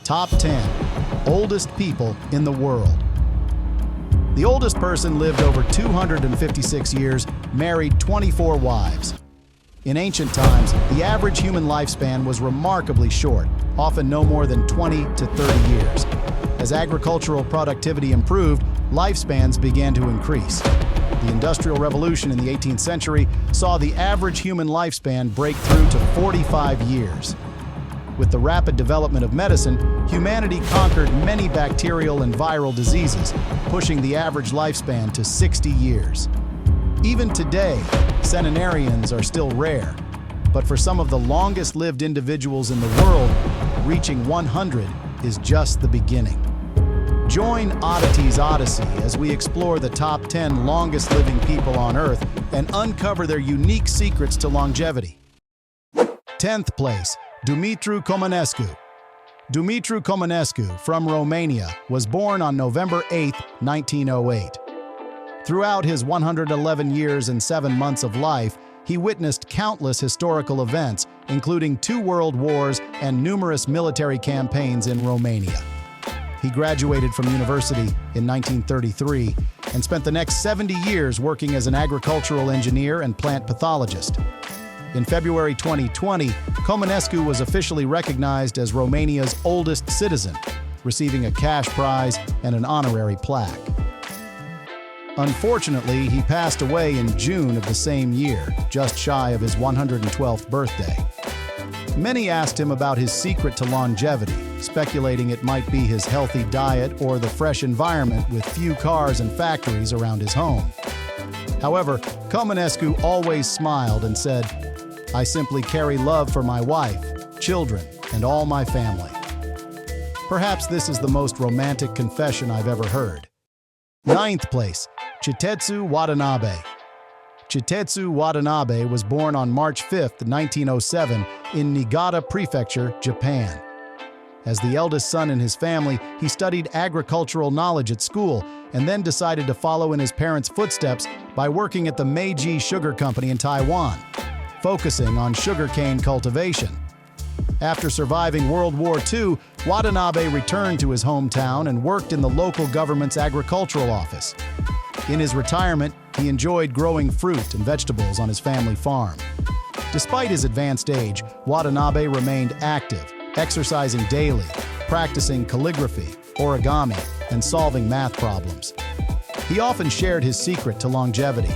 Top 10 Oldest People in the World. The oldest person lived over 256 years, married 24 wives. In ancient times, the average human lifespan was remarkably short, often no more than 20 to 30 years. As agricultural productivity improved, lifespans began to increase. The Industrial Revolution in the 18th century saw the average human lifespan break through to 45 years. With the rapid development of medicine, humanity conquered many bacterial and viral diseases, pushing the average lifespan to 60 years. Even today, centenarians are still rare, but for some of the longest-lived individuals in the world, reaching 100 is just the beginning. Join Oddities Odyssey as we explore the top 10 longest-living people on Earth and uncover their unique secrets to longevity. 10th place, Dumitru Comănescu. Dumitru Comănescu, from Romania, was born on November 8, 1908. Throughout his 111 years and 7 months of life, he witnessed countless historical events, including 2 world wars and numerous military campaigns in Romania. He graduated from university in 1933 and spent the next 70 years working as an agricultural engineer and plant pathologist. In February 2020, Comănescu was officially recognized as Romania's oldest citizen, receiving a cash prize and an honorary plaque. Unfortunately, he passed away in June of the same year, just shy of his 112th birthday. Many asked him about his secret to longevity, speculating it might be his healthy diet or the fresh environment with few cars and factories around his home. However, Comănescu always smiled and said, "I simply carry love for my wife, children, and all my family." Perhaps this is the most romantic confession I've ever heard. 9th place, Chitetsu Watanabe. Chitetsu Watanabe was born on March 5, 1907, in Niigata Prefecture, Japan. As the eldest son in his family, he studied agricultural knowledge at school and then decided to follow in his parents' footsteps by working at the Meiji Sugar Company in Taiwan, focusing on sugarcane cultivation. After surviving World War II, Watanabe returned to his hometown and worked in the local government's agricultural office. In his retirement, he enjoyed growing fruit and vegetables on his family farm. Despite his advanced age, Watanabe remained active, exercising daily, practicing calligraphy, origami, and solving math problems. He often shared his secret to longevity: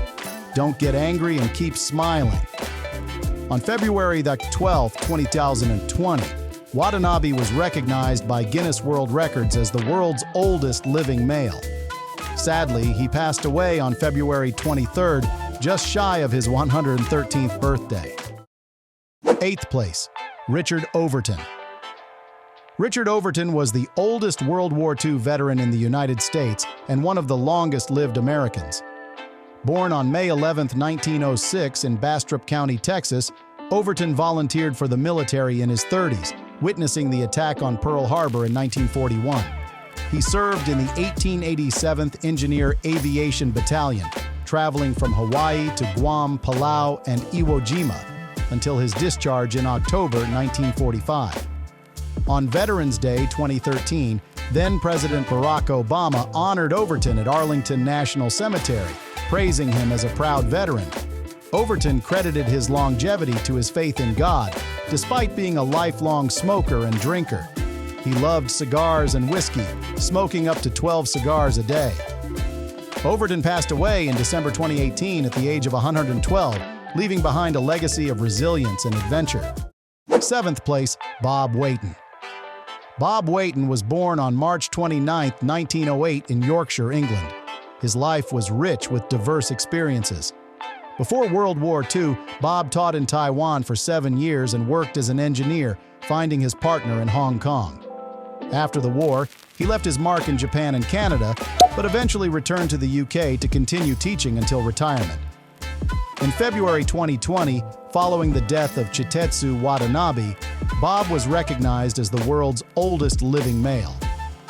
don't get angry and keep smiling. On February 12, 2020, Watanabe was recognized by Guinness World Records as the world's oldest living male. Sadly, he passed away on February 23rd, just shy of his 113th birthday. 8th place, Richard Overton. Richard Overton was the oldest World War II veteran in the United States and one of the longest-lived Americans. Born on May 11, 1906 in Bastrop County, Texas, Overton volunteered for the military in his 30s, witnessing the attack on Pearl Harbor in 1941. He served in the 1887th Engineer Aviation Battalion, traveling from Hawaii to Guam, Palau, and Iwo Jima until his discharge in October 1945. On Veterans Day 2013, then-President Barack Obama honored Overton at Arlington National Cemetery, praising him as a proud veteran. Overton credited his longevity to his faith in God, despite being a lifelong smoker and drinker. He loved cigars and whiskey, smoking up to 12 cigars a day. Overton passed away in December 2018 at the age of 112, leaving behind a legacy of resilience and adventure. 7th place, Bob Weighton. Bob Weighton was born on March 29, 1908 in Yorkshire, England. His life was rich with diverse experiences. Before World War II, Bob taught in Taiwan for 7 years and worked as an engineer, finding his partner in Hong Kong. After the war, he left his mark in Japan and Canada, but eventually returned to the UK to continue teaching until retirement. In February 2020, following the death of Chitetsu Watanabe, Bob was recognized as the world's oldest living male.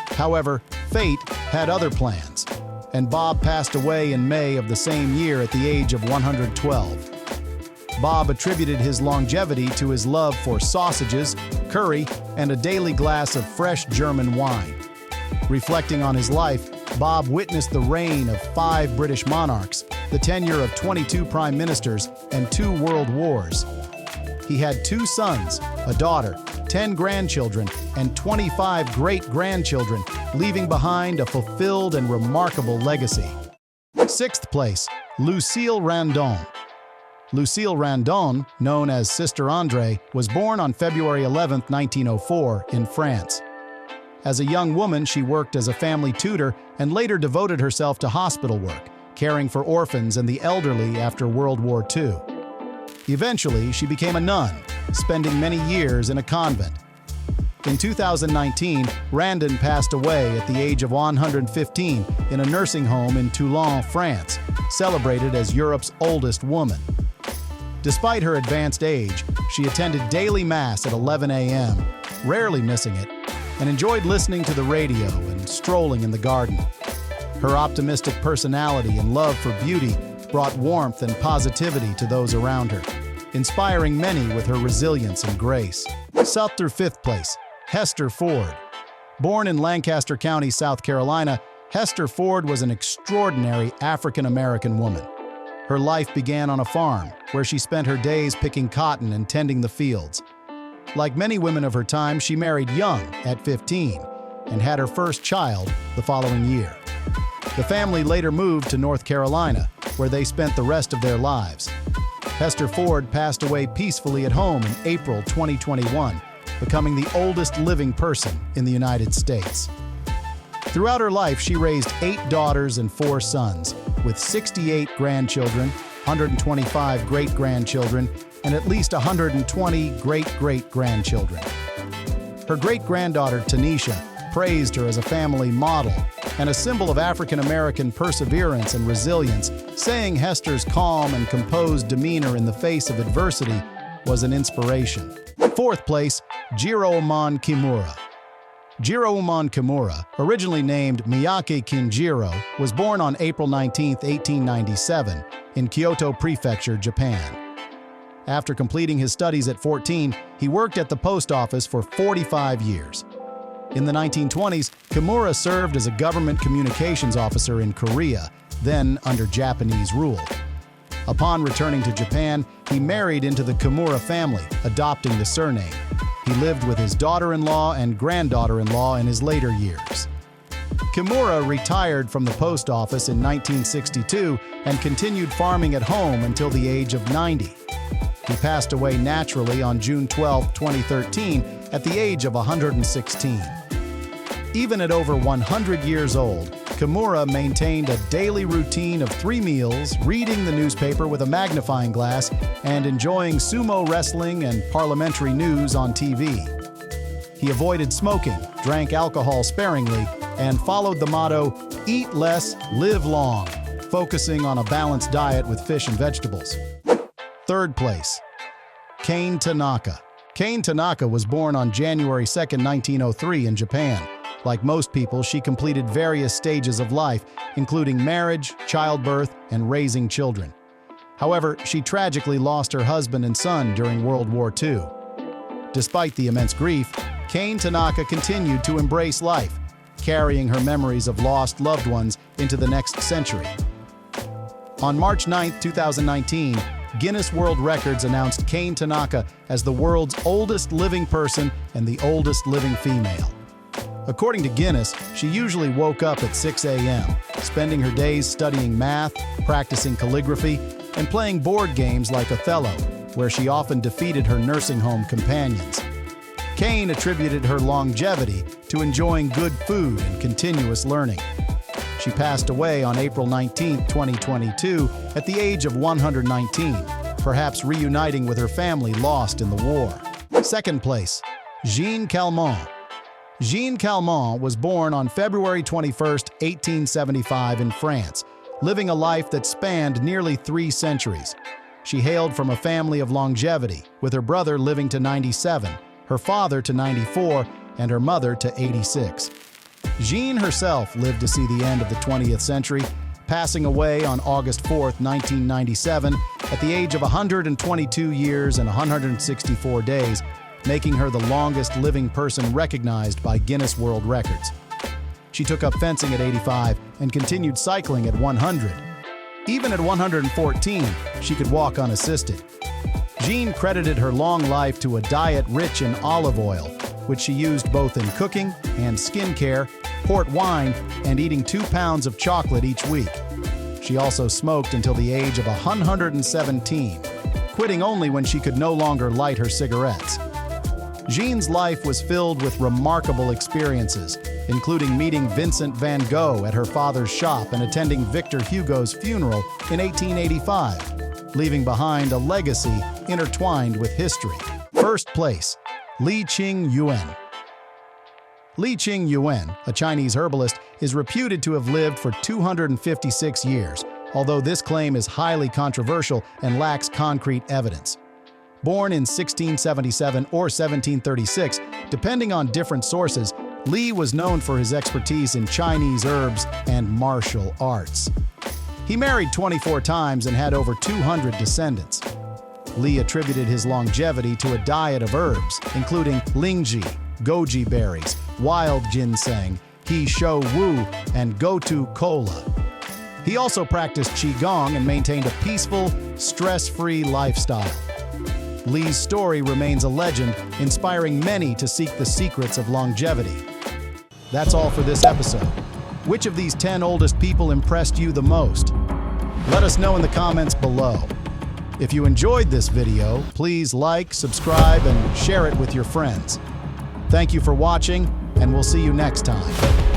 However, fate had other plans, and Bob passed away in May of the same year at the age of 112. Bob attributed his longevity to his love for sausages, curry, and a daily glass of fresh German wine. Reflecting on his life, Bob witnessed the reign of 5 British monarchs, the tenure of 22 prime ministers, and 2 world wars. He had 2 sons, a daughter, 10 grandchildren, and 25 great-grandchildren, leaving behind a fulfilled and remarkable legacy. 6th place, Lucile Randon. Lucile Randon, known as Sister André, was born on February 11, 1904, in France. As a young woman, she worked as a family tutor and later devoted herself to hospital work, caring for orphans and the elderly after World War II. Eventually, she became a nun, spending many years in a convent. In 2019, Randon passed away at the age of 115 in a nursing home in Toulon, France, celebrated as Europe's oldest woman. Despite her advanced age, she attended daily Mass at 11 a.m., rarely missing it, and enjoyed listening to the radio and strolling in the garden. Her optimistic personality and love for beauty brought warmth and positivity to those around her, inspiring many with her resilience and grace. 5th place, Hester Ford. Born in Lancaster County, South Carolina, Hester Ford was an extraordinary African-American woman. Her life began on a farm, where she spent her days picking cotton and tending the fields. Like many women of her time, she married young, at 15, and had her first child the following year. The family later moved to North Carolina, where they spent the rest of their lives. Hester Ford passed away peacefully at home in April 2021, becoming the oldest living person in the United States. Throughout her life, she raised 8 daughters and 4 sons, with 68 grandchildren, 125 great-grandchildren, and at least 120 great-great-grandchildren. Her great-granddaughter, Tanisha, praised her as a family model and a symbol of African-American perseverance and resilience, saying Hester's calm and composed demeanor in the face of adversity was an inspiration. 4th place, Jiroemon Kimura. Jiroemon Kimura, originally named Miyake Kinjiro, was born on April 19, 1897, in Kyoto Prefecture, Japan. After completing his studies at 14, he worked at the post office for 45 years. In the 1920s, Kimura served as a government communications officer in Korea, then under Japanese rule. Upon returning to Japan, he married into the Kimura family, adopting the surname. He lived with his daughter-in-law and granddaughter-in-law in his later years. Kimura retired from the post office in 1962 and continued farming at home until the age of 90. He passed away naturally on June 12, 2013, at the age of 116. Even at over 100 years old, Kimura maintained a daily routine of 3 meals, reading the newspaper with a magnifying glass, and enjoying sumo wrestling and parliamentary news on TV. He avoided smoking, drank alcohol sparingly, and followed the motto, "Eat less, live long," focusing on a balanced diet with fish and vegetables. 3rd place, Kane Tanaka. Kane Tanaka was born on January 2, 1903 in Japan. Like most people, she completed various stages of life, including marriage, childbirth, and raising children. However, she tragically lost her husband and son during World War II. Despite the immense grief, Kane Tanaka continued to embrace life, carrying her memories of lost loved ones into the next century. On March 9, 2019, Guinness World Records announced Kane Tanaka as the world's oldest living person and the oldest living female. According to Guinness, she usually woke up at 6 a.m., spending her days studying math, practicing calligraphy, and playing board games like Othello, where she often defeated her nursing home companions. Kane attributed her longevity to enjoying good food and continuous learning. She passed away on April 19, 2022, at the age of 119, perhaps reuniting with her family lost in the war. 2nd place, Jeanne Calment. Jeanne Calment was born on February 21, 1875 in France, living a life that spanned nearly 3 centuries. She hailed from a family of longevity, with her brother living to 97, her father to 94, and her mother to 86. Jeanne herself lived to see the end of the 20th century, passing away on August 4, 1997, at the age of 122 years and 164 days, making her the longest living person recognized by Guinness World Records. She took up fencing at 85 and continued cycling at 100. Even at 114, she could walk unassisted. Jeanne credited her long life to a diet rich in olive oil, which she used both in cooking and skincare, port wine, and eating 2 pounds of chocolate each week. She also smoked until the age of 117, quitting only when she could no longer light her cigarettes. Jeanne's life was filled with remarkable experiences, including meeting Vincent van Gogh at her father's shop and attending Victor Hugo's funeral in 1885, leaving behind a legacy intertwined with history. First place, Li Ching-Yuen. Li Ching-Yuen, a Chinese herbalist, is reputed to have lived for 256 years, although this claim is highly controversial and lacks concrete evidence. Born in 1677 or 1736, depending on different sources, Li was known for his expertise in Chinese herbs and martial arts. He married 24 times and had over 200 descendants. Li attributed his longevity to a diet of herbs, including lingji, goji berries, wild ginseng, he shou wu, and gotu kola. He also practiced qigong and maintained a peaceful, stress-free lifestyle. Li's story remains a legend, inspiring many to seek the secrets of longevity. That's all for this episode. Which of these 10 oldest people impressed you the most? Let us know in the comments below. If you enjoyed this video, please like, subscribe, and share it with your friends. Thank you for watching, and we'll see you next time.